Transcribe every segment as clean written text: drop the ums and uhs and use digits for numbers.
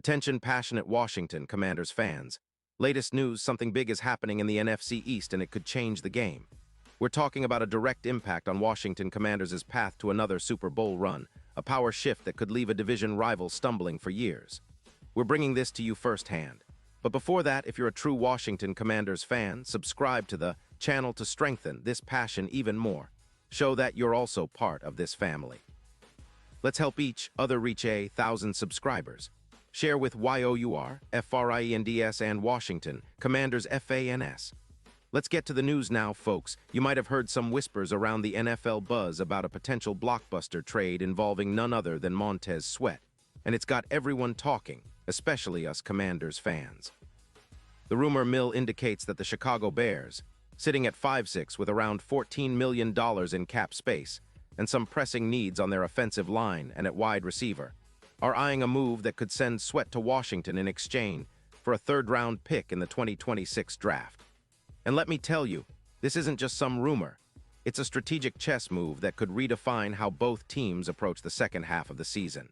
Attention passionate Washington Commanders fans. Latest news, something big is happening in the NFC East and it could change the game. We're talking about a direct impact on Washington Commanders' path to another Super Bowl run, a power shift that could leave a division rival stumbling for years. We're bringing this to you firsthand. But before that, if you're a true Washington Commanders fan, subscribe to the channel to strengthen this passion even more. Show that you're also part of this family. Let's help each other reach 1,000 subscribers. Share with YOUR, FRIENDS, and Washington Commanders FANS. Let's get to the news now, folks. You might have heard some whispers around the NFL buzz about a potential blockbuster trade involving none other than Montez Sweat. And it's got everyone talking, especially us Commanders fans. The rumor mill indicates that the Chicago Bears, sitting at 5-6 with around $14 million in cap space and some pressing needs on their offensive line and at wide receiver, are eyeing a move that could send Sweat to Washington in exchange for a third-round pick in the 2026 draft. And let me tell you, this isn't just some rumor. It's a strategic chess move that could redefine how both teams approach the second half of the season.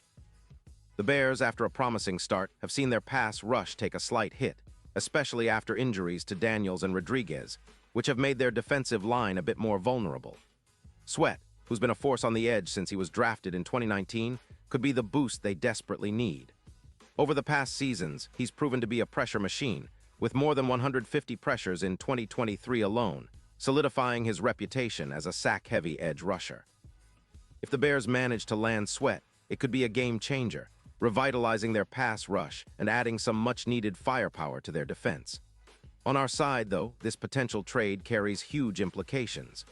The Bears, after a promising start, have seen their pass rush take a slight hit, especially after injuries to Daniels and Rodriguez, which have made their defensive line a bit more vulnerable. Sweat, who's been a force on the edge since he was drafted in 2019, could be the boost they desperately need. Over the past seasons, he's proven to be a pressure machine, with more than 150 pressures in 2023 alone, solidifying his reputation as a sack-heavy edge rusher. If the Bears manage to land Sweat, it could be a game-changer, revitalizing their pass rush and adding some much-needed firepower to their defense. On our side, though, this potential trade carries huge implications.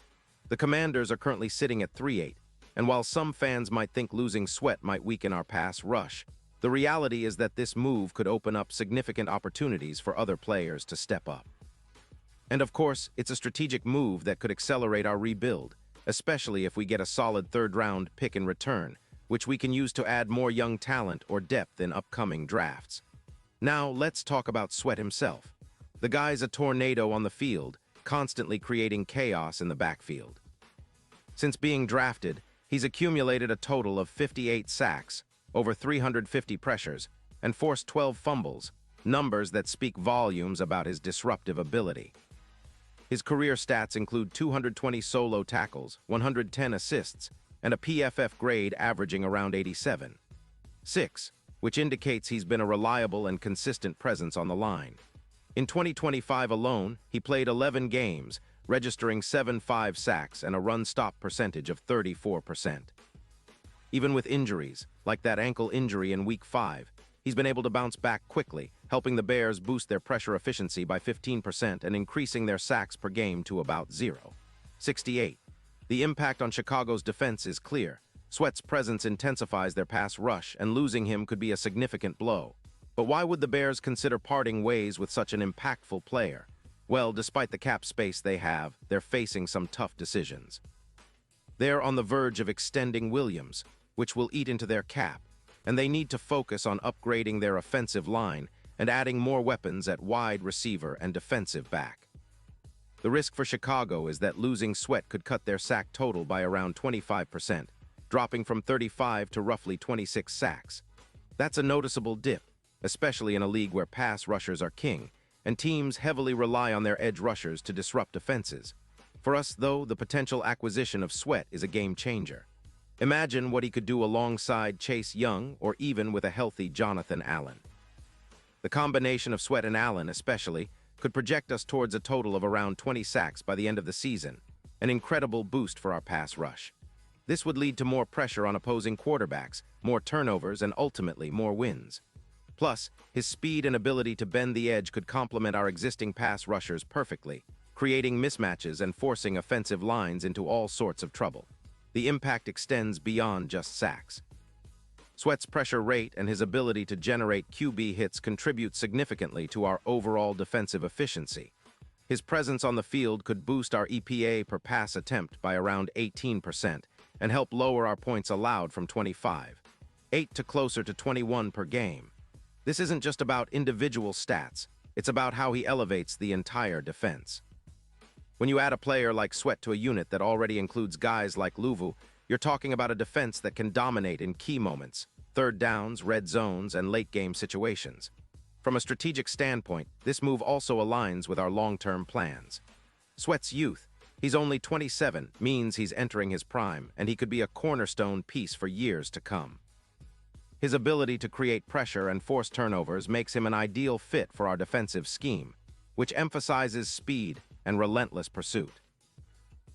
The Commanders are currently sitting at 3-8, and while some fans might think losing Sweat might weaken our pass rush, the reality is that this move could open up significant opportunities for other players to step up. And of course, it's a strategic move that could accelerate our rebuild, especially if we get a solid third-round pick in return, which we can use to add more young talent or depth in upcoming drafts. Now, let's talk about Sweat himself. The guy's a tornado on the field, constantly creating chaos in the backfield. Since being drafted, he's accumulated a total of 58 sacks, over 350 pressures, and forced 12 fumbles, numbers that speak volumes about his disruptive ability. His career stats include 220 solo tackles, 110 assists, and a PFF grade averaging around 87.6, which indicates he's been a reliable and consistent presence on the line. In 2025 alone, he played 11 games, registering 7.5 sacks and a run-stop percentage of 34%. Even with injuries, like that ankle injury in Week 5, he's been able to bounce back quickly, helping the Bears boost their pressure efficiency by 15% and increasing their sacks per game to about 0.68. The impact on Chicago's defense is clear. Sweat's presence intensifies their pass rush, and losing him could be a significant blow. But why would the Bears consider parting ways with such an impactful player? Well, despite the cap space they have, they're facing some tough decisions. They're on the verge of extending Williams, which will eat into their cap, and they need to focus on upgrading their offensive line and adding more weapons at wide receiver and defensive back. The risk for Chicago is that losing Sweat could cut their sack total by around 25%, dropping from 35 to roughly 26 sacks. That's a noticeable dip, especially in a league where pass rushers are king, and teams heavily rely on their edge rushers to disrupt offenses. For us, though, the potential acquisition of Sweat is a game-changer. Imagine what he could do alongside Chase Young or even with a healthy Jonathan Allen. The combination of Sweat and Allen, especially, could project us towards a total of around 20 sacks by the end of the season, an incredible boost for our pass rush. This would lead to more pressure on opposing quarterbacks, more turnovers, and ultimately more wins. Plus, his speed and ability to bend the edge could complement our existing pass rushers perfectly, creating mismatches and forcing offensive lines into all sorts of trouble. The impact extends beyond just sacks. Sweat's pressure rate and his ability to generate QB hits contribute significantly to our overall defensive efficiency. His presence on the field could boost our EPA per pass attempt by around 18% and help lower our points allowed from 25.8 to closer to 21 per game. This isn't just about individual stats, it's about how he elevates the entire defense. When you add a player like Sweat to a unit that already includes guys like Luvu, you're talking about a defense that can dominate in key moments. third downs, red zones, and late-game situations. From a strategic standpoint, this move also aligns with our long-term plans. Sweat's youth, he's only 27, means he's entering his prime, and he could be a cornerstone piece for years to come. His ability to create pressure and force turnovers makes him an ideal fit for our defensive scheme, which emphasizes speed and relentless pursuit.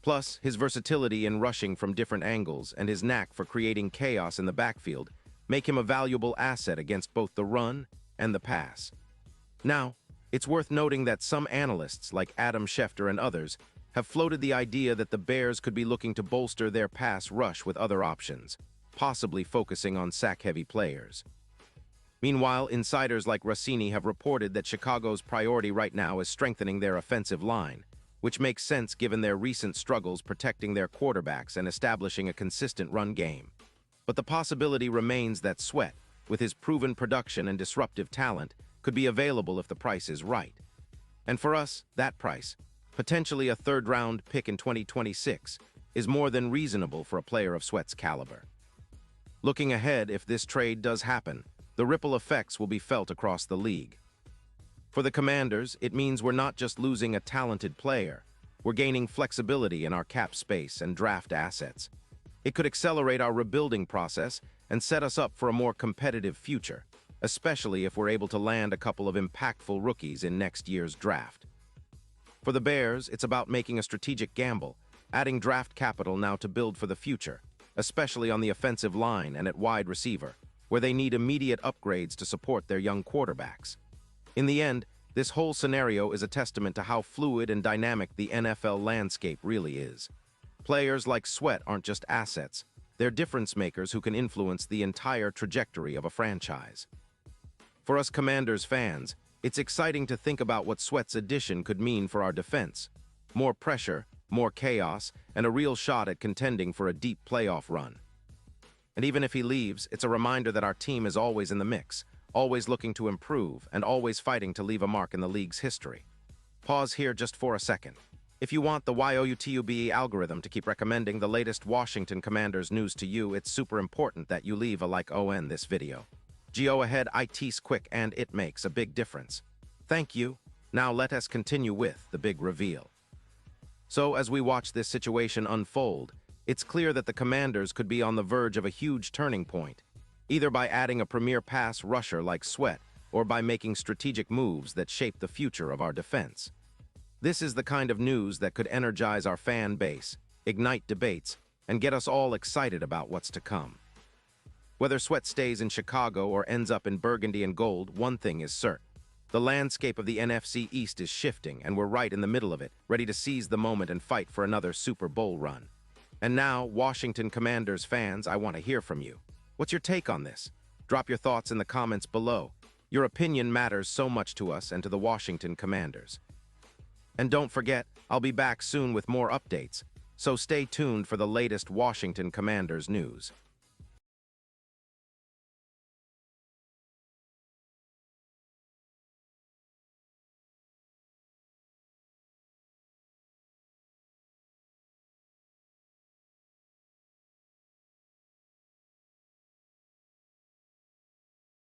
Plus, his versatility in rushing from different angles and his knack for creating chaos in the backfield make him a valuable asset against both the run and the pass. Now, it's worth noting that some analysts, like Adam Schefter and others, have floated the idea that the Bears could be looking to bolster their pass rush with other options, possibly focusing on sack-heavy players. Meanwhile, insiders like Rossini have reported that Chicago's priority right now is strengthening their offensive line, which makes sense given their recent struggles protecting their quarterbacks and establishing a consistent run game. But the possibility remains that Sweat, with his proven production and disruptive talent, could be available if the price is right. And for us, that price, potentially a third-round pick in 2026, is more than reasonable for a player of Sweat's caliber. Looking ahead, if this trade does happen, the ripple effects will be felt across the league. For the Commanders, it means we're not just losing a talented player, we're gaining flexibility in our cap space and draft assets. It could accelerate our rebuilding process and set us up for a more competitive future, especially if we're able to land a couple of impactful rookies in next year's draft. For the Bears, it's about making a strategic gamble, adding draft capital now to build for the future, especially on the offensive line and at wide receiver, where they need immediate upgrades to support their young quarterbacks. In the end, this whole scenario is a testament to how fluid and dynamic the NFL landscape really is. Players like Sweat aren't just assets, they're difference makers who can influence the entire trajectory of a franchise. For us Commanders fans, it's exciting to think about what Sweat's addition could mean for our defense. More pressure, more chaos, and a real shot at contending for a deep playoff run. And even if he leaves, it's a reminder that our team is always in the mix, always looking to improve, and always fighting to leave a mark in the league's history. Pause here just for a second. If you want the YOUTUBE algorithm to keep recommending the latest Washington Commanders news to you, it's super important that you leave a like on this video. Go ahead, it's quick and it makes a big difference. Thank you. Now let us continue with the big reveal. So as we watch this situation unfold, it's clear that the Commanders could be on the verge of a huge turning point, either by adding a premier pass rusher like Sweat or by making strategic moves that shape the future of our defense. This is the kind of news that could energize our fan base, ignite debates, and get us all excited about what's to come. Whether Sweat stays in Chicago or ends up in burgundy and gold, one thing is certain. The landscape of the NFC East is shifting, and we're right in the middle of it, ready to seize the moment and fight for another Super Bowl run. And now, Washington Commanders fans, I want to hear from you. What's your take on this? Drop your thoughts in the comments below. Your opinion matters so much to us and to the Washington Commanders. And don't forget, I'll be back soon with more updates, so stay tuned for the latest Washington Commanders news.